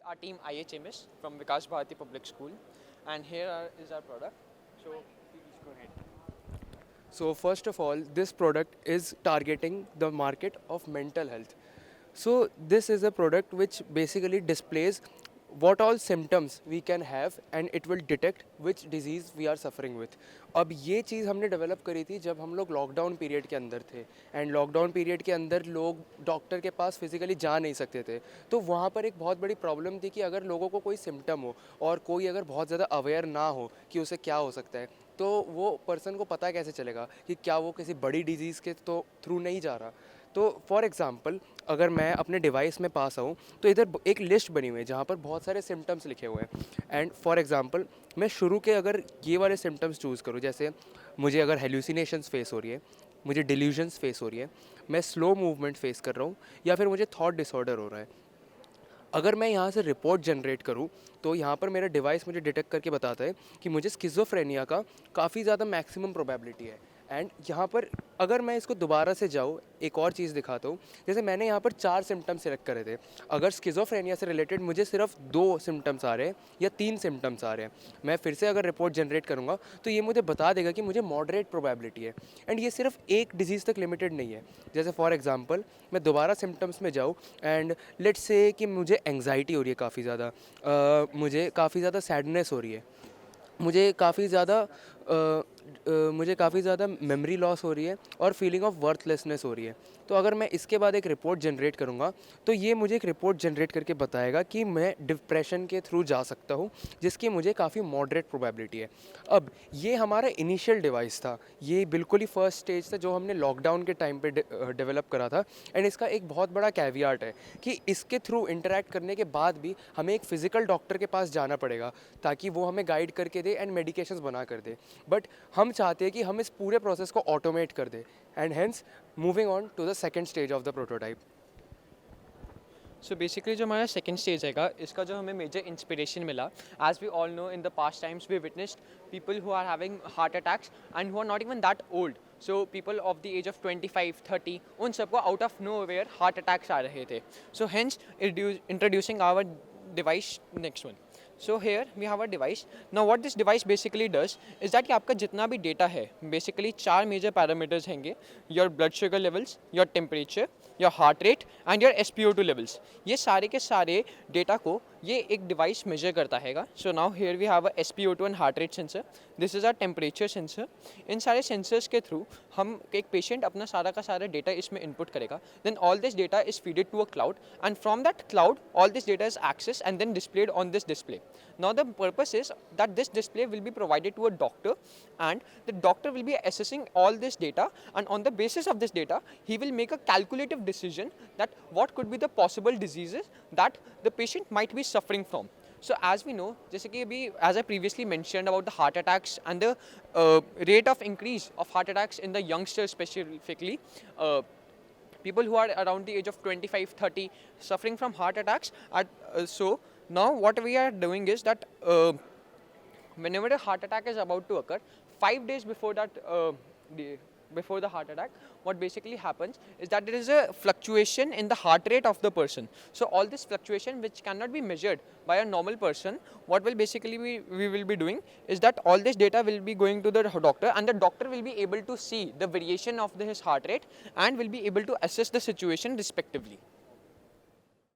our team IHMS from Vikas Bharati Public School, and is our product. So please go ahead. So first of all, this product is targeting the market of mental health. So this is a product which basically displays what all symptoms we can have and it will detect which disease we are suffering with. अब ये चीज़ हमने develop करी थी जब हम लोग lockdown period के अंदर थे एंड लॉकडाउन पीरियड के अंदर लोग डॉक्टर के पास फिजिकली जा नहीं सकते थे, तो वहाँ पर एक बहुत बड़ी प्रॉब्लम थी कि अगर लोगों को कोई सिम्टम हो और कोई अगर बहुत ज़्यादा अवेयर ना हो कि उसे क्या हो सकता है, तो वो पर्सन को पता कैसे चलेगा कि क्या वो किसी बड़ी डिजीज़ के तो थ्रू नहीं जा रहा। तो फॉर एग्ज़ाम्पल अगर मैं अपने डिवाइस में पास आऊँ तो इधर एक लिस्ट बनी हुई है जहाँ पर बहुत सारे सिम्टम्स लिखे हुए हैं एंड फॉर एग्ज़ाम्पल मैं शुरू के अगर ये वाले सिम्टम्स चूज़ करूँ, जैसे मुझे अगर हेल्यूसिनेशंस फेस हो रही है, मुझे डिल्यूजन्स फेस हो रही है, मैं स्लो मूवमेंट फेस कर रहा हूँ या फिर मुझे थॉट डिसऑर्डर हो रहा है, अगर मैं यहाँ से रिपोर्ट जनरेट करूँ तो यहाँ पर मेरा डिवाइस मुझे डिटेक्ट करके बताता है कि मुझे स्किज़ोफ्रेनिया का काफ़ी ज़्यादा मैक्सिमम प्रोबेबिलिटी है। एंड यहाँ पर अगर मैं इसको दोबारा से जाऊँ, एक और चीज़ दिखाता हूँ, जैसे मैंने यहाँ पर 4 सिम्टम्स सेलेक्ट करे थे, अगर स्किज़ोफ्रेनिया से रिलेटेड मुझे सिर्फ 2 सिम्टम्स आ रहे हैं या 3 सिम्टम्स आ रहे हैं, मैं फिर से अगर रिपोर्ट जनरेट करूँगा तो ये मुझे बता देगा कि मुझे मॉडरेट प्रोबेबिलिटी है। एंड ये सिर्फ एक डिजीज़ तक लिमिटेड नहीं है। जैसे फॉर एग्जांपल मैं दोबारा सिम्टम्स में जाऊँ एंड लेट्स से कि मुझे एंग्जाइटी हो रही है काफ़ी ज़्यादा, मुझे काफ़ी ज़्यादा सैडनेस हो रही है, मुझे काफ़ी ज़्यादा मेमोरी लॉस हो रही है और फीलिंग ऑफ वर्थलेसनेस हो रही है। तो अगर मैं इसके बाद एक रिपोर्ट जनरेट करूँगा तो ये मुझे एक रिपोर्ट जनरेट करके बताएगा कि मैं डिप्रेशन के थ्रू जा सकता हूँ, जिसकी मुझे काफ़ी मॉडरेट प्रोबेबिलिटी है। अब ये हमारा इनिशियल डिवाइस था, ये बिल्कुल ही फर्स्ट स्टेज था जो हमने लॉकडाउन के टाइम पे डेवलप करा था। एंड इसका एक बहुत बड़ा कैवियाट है कि इसके थ्रू इंटरेक्ट करने के बाद भी हमें एक फ़िज़िकल डॉक्टर के पास जाना पड़ेगा ताकि वो हमें गाइड करके दे एंड मेडिकेशंस बना कर दे। बट हम चाहते हैं कि हम इस पूरे प्रोसेस को ऑटोमेट कर दे and hence moving on to the second stage of the prototype. So basically जो हमारा second stage है इसका जो हमें major inspiration मिला, as we all know in the past times we witnessed people who are having heart attacks and who are not even that old. So people of the age of 25, 30 उन सबको out of nowhere heart attacks आ रहे थे. So hence introducing our device next one. So here we have a device. Now what this device basically does is that कि आपका जितना भी data है basically 4 major parameters हैंगे, your blood sugar levels, your temperature, your heart rate and your SpO2 levels. ये सारे के सारे data को ये एक device measure करता हैगा. So now here we have a SpO2 and heart rate sensor. This is our temperature sensor. इन सारे sensors के through हम एक patient अपना सारा का सारा data इसमें input करेगा. Then all this data is fed to a cloud and from that cloud all this data is accessed and then displayed on this display. Now the purpose is that this display will be provided to a doctor and the doctor will be assessing all this data and on the basis of this data he will make a calculative decision that what could be the possible diseases that the patient might be suffering from. So as we know, जैसे कि अभी as I previously mentioned about the heart attacks and the rate of increase of heart attacks in the youngsters specifically, people who are around the age of 25, 30 suffering from heart attacks. So now what we are doing is that whenever a heart attack is about to occur, 5 days before that, before the heart attack, what basically happens is that there is a fluctuation in the heart rate of the person. So all this fluctuation which cannot be measured by a normal person, what will basically we will be doing is that all this data will be going to the doctor and the doctor will be able to see the variation of his heart rate and will be able to assess the situation respectively.